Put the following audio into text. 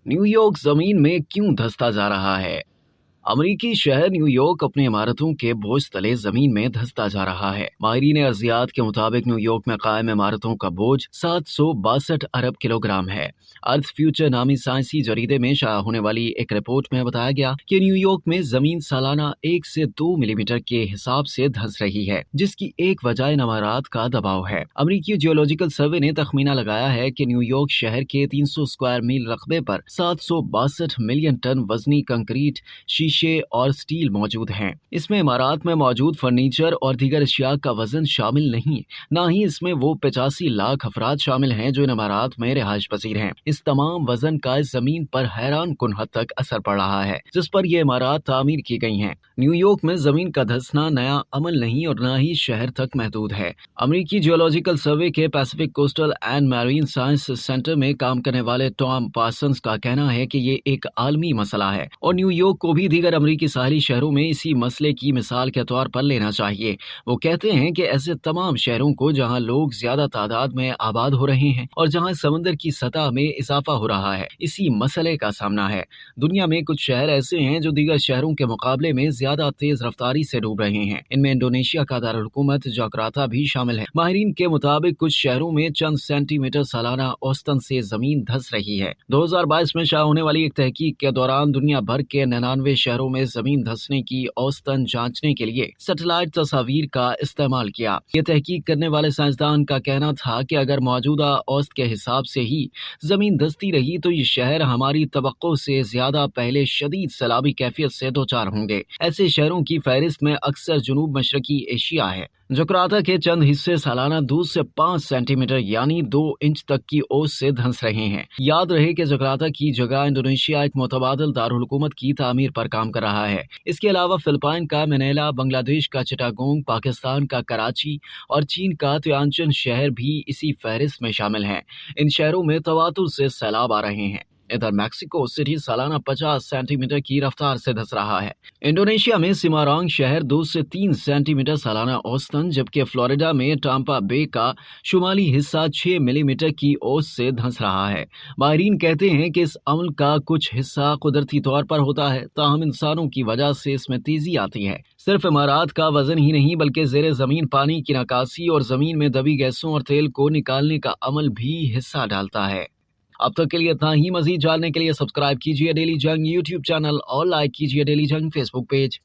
New York जमीन में क्यों धंसता जा रहा है? अमरीकी शहर न्यूयॉर्क अपनी इमारतों के बोझ तले जमीन में धंसता जा रहा है। माहिरीन अर्जियात के मुताबिक न्यूयॉर्क में कायम इमारतों का बोझ 762 अरब किलोग्राम है। अर्थ फ्यूचर नामी साइंसी जरीदे में शाया होने वाली एक रिपोर्ट में बताया गया कि न्यूयॉर्क में जमीन सालाना 1 से 2 मिलीमीटर के हिसाब से धंस रही है, जिसकी एक वजह इन इमारात का दबाव है। अमरीकी जियोलॉजिकल सर्वे ने तखमीना लगाया है कि न्यूयॉर्क शहर के 300 स्क्वायर मील रकबे पर 762 मिलियन टन वजनी कंक्रीट, शीशे और स्टील मौजूद हैं। इसमें इमारत में मौजूद फर्नीचर और दीगर अशिया का वजन शामिल नहीं, ना ही इसमें वो 85 लाख अफराद शामिल हैं जो इन इमारत में रिहाइश पजीर हैं। इस तमाम वजन का जमीन पर हैरान कुन हद तक असर पड़ रहा है जिस पर ये इमारत तामीर की गई हैं। न्यूयॉर्क में जमीन का धंसना नया अमल नहीं और न ही शहर तक महदूद है। अमरीकी जियोलॉजिकल सर्वे के Pacific coastal and marine science centre में काम करने वाले टॉम पार्सन्स का कहना है कि ये एक आलमी मसला है और न्यूयॉर्क को भी दीगर अमरीकी साहली शहरों में इसी मसले की मिसाल के तौर पर लेना चाहिए। वो कहते हैं कि ऐसे तमाम शहरों को जहां लोग ज्यादा तादाद में आबाद हो रहे हैं और जहां समंदर की सतह में इजाफा हो रहा है, इसी मसले का सामना है। दुनिया में कुछ शहर ऐसे हैं जो दीगर शहरों के मुकाबले में ज्यादा तेज रफ्तारी से डूब रहे हैं। इनमें इंडोनेशिया का दारुलहुकूमत जकार्ता भी शामिल है। माहिरीन के मुताबिक कुछ शहरों में चंद सेंटीमीटर सालाना औसतन से जमीन धंस रही है। 2022 में शाया होने वाली एक तहकीक के दौरान दुनिया भर के 99 शहरों में जमीन धंसने की औसतन जांचने के लिए सैटेलाइट तस्वीर का इस्तेमाल किया। ये तहकीक करने वाले साइंसदान का कहना था कि अगर मौजूदा औसत के हिसाब से ही जमीन धंसती रही तो ये शहर हमारी तवक्को से ज्यादा पहले शदीद सैलाबी कैफियत से दो चार होंगे। ऐसे शहरों की फहरिस्त में अक्सर जुनूब मशरकी एशिया है। जकार्ता के चंद हिस्से सालाना 2 से 5 सेंटीमीटर यानी 2 इंच तक की ओस से धंस रहे हैं। याद रहे कि जकार्ता की जगह इंडोनेशिया एक मुतबादिल दारुलहुकूमत की तामीर पर काम कर रहा है। इसके अलावा फिलिपाइन का मैनिला, बांग्लादेश का चिटागोंग, पाकिस्तान का कराची और चीन का तियानजिन शहर भी इसी फहरिस्त में शामिल हैं। इन शहरों में तवातुर से सैलाब आ रहे हैं। इधर मैक्सिको सिटी सालाना 50 सेंटीमीटर की रफ्तार से धंस रहा है। इंडोनेशिया में सिमारांग शहर 2 से 3 सेंटीमीटर सालाना औसतन, जबकि फ्लोरिडा में टाम्पा बे का शुमाली हिस्सा 6 मिलीमीटर की औसत से धंस रहा है। माहिरीन कहते हैं कि इस अमल का कुछ हिस्सा कुदरती तौर पर होता है, ताहम इंसानों की वजह से इसमें तेजी आती है। सिर्फ इमारत का वजन ही नहीं बल्कि जेर जमीन पानी की निकासी और जमीन में दबी गैसों और तेल को निकालने का अमल भी हिस्सा डालता है। अब तक के लिए इतना ही। मजीद जानने के लिए सब्सक्राइब कीजिए डेली जंग यूट्यूब चैनल और लाइक कीजिए डेली जंग फेसबुक पेज।